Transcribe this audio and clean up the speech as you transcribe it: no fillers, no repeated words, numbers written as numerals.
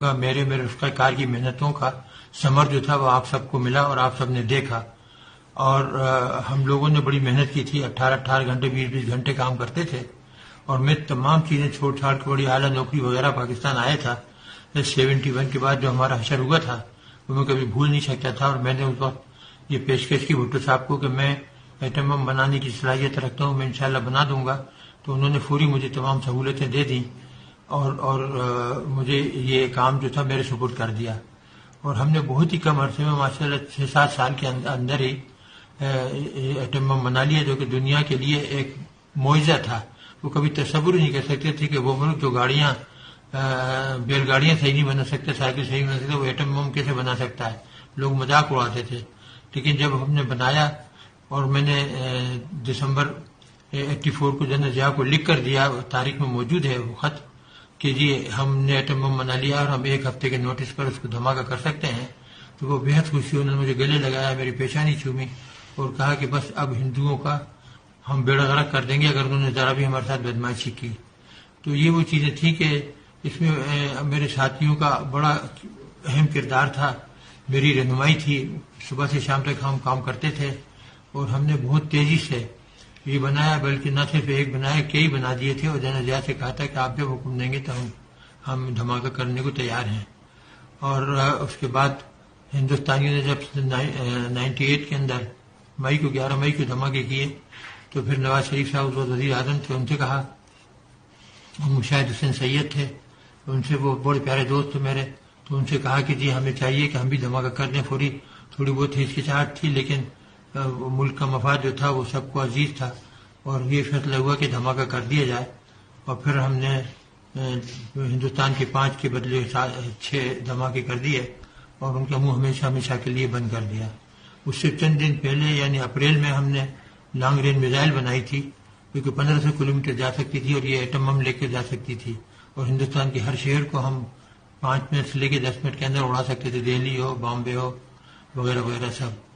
میرے رفقہ کار کی محنتوں کا ثمر جو تھا وہ آپ سب کو ملا اور آپ سب نے دیکھا. اور ہم لوگوں نے بڑی محنت کی تھی. 18 گھنٹے 20 گھنٹے کام کرتے تھے اور میں تمام چیزیں چھوڑ چھاڑ کے بڑی اعلیٰ نوکری وغیرہ پاکستان آیا تھا. 71 کے بعد جو ہمارا حشر ہوا تھا وہ میں کبھی بھول نہیں سکتا تھا. اور میں نے اس وقت یہ پیشکش کی بھٹو صاحب کو کہ میں ایٹم بم بنانے کی صلاحیت رکھتا ہوں, میں انشاءاللہ بنا دوں گا. تو انہوں نے فوری مجھے تمام سہولتیں دے دیں اور مجھے یہ کام جو تھا میرے سپرد کر دیا. اور ہم نے بہت ہی کم عرصے میں ماشاءاللہ 6-7 سال کے اندر ہی ایٹم بم بنا لیا, جو کہ دنیا کے لیے ایک معجزہ تھا. وہ کبھی تصور ہی نہیں کر سکتے تھے کہ وہ ملک جو گاڑیاں بیل گاڑیاں صحیح نہیں بنا سکتے, سائیکل صحیح بنا سکتے, وہ ایٹم بم کیسے بنا سکتا ہے. لوگ مذاق اڑاتے تھے. لیکن جب ہم نے بنایا اور میں نے دسمبر 84 کو جنرل ضیاء کو لکھ کر دیا, تاریخ میں موجود ہے وہ خط کہ جی ہم نے ایٹم بم بنا لیا اور ہم 1 ہفتے کے نوٹس پر اس کو دھماکہ کر سکتے ہیں, تو وہ بہت خوشی. انہوں نے مجھے گلے لگایا, میری پیشانی چومی اور کہا کہ بس اب ہندوؤں کا ہم بیڑا غرق کر دیں گے اگر انہوں نے ذرا بھی ہمارے ساتھ بدماشی کی. تو یہ وہ چیزیں تھیں کہ اس میں میرے ساتھیوں کا بڑا اہم کردار تھا, میری رہنمائی تھی. صبح سے شام تک ہم کام کرتے تھے اور ہم نے بہت تیزی سے یہ بنایا, بلکہ نہ صرف ایک بنایا, کئی بنا دیے تھے. اور جنرل ضیاء سے کہا تھا کہ آپ جب حکم دیں گے تو ہم دھماکہ کرنے کو تیار ہیں. اور اس کے بعد ہندوستانیوں نے جب 98 کے اندر 11 مئی کو دھماکے کیے تو پھر نواز شریف صاحب وزیر اعظم تھے, ان سے کہا, مشاہد حسین سید تھے ان سے, وہ بڑے پیارے دوست تھے میرے, تو ان سے کہا کہ جی ہمیں چاہیے کہ ہم بھی دھماکہ کر دیں. تھوڑی بہت ہچکچاہٹ تھی لیکن ملک کا مفاد جو تھا وہ سب کو عزیز تھا اور یہ فیصلہ ہوا کہ دھماکہ کر دیا جائے. اور پھر ہم نے ہندوستان کے 5 کے بدلے 6 دھماکے کر دیے اور ان کا منہ ہمیشہ کے لیے بند کر دیا. اس سے چند دن پہلے یعنی اپریل میں ہم نے لانگ رینج میزائل بنائی تھی جو کہ 1500 کلومیٹر جا سکتی تھی اور یہ ایٹم بم لے کے جا سکتی تھی اور ہندوستان کے ہر شہر کو ہم 5 منٹ سے لے کے 10 منٹ کے اندر اڑا سکتے تھے, دہلی ہو, بامبے ہو, وغیرہ وغیرہ سب.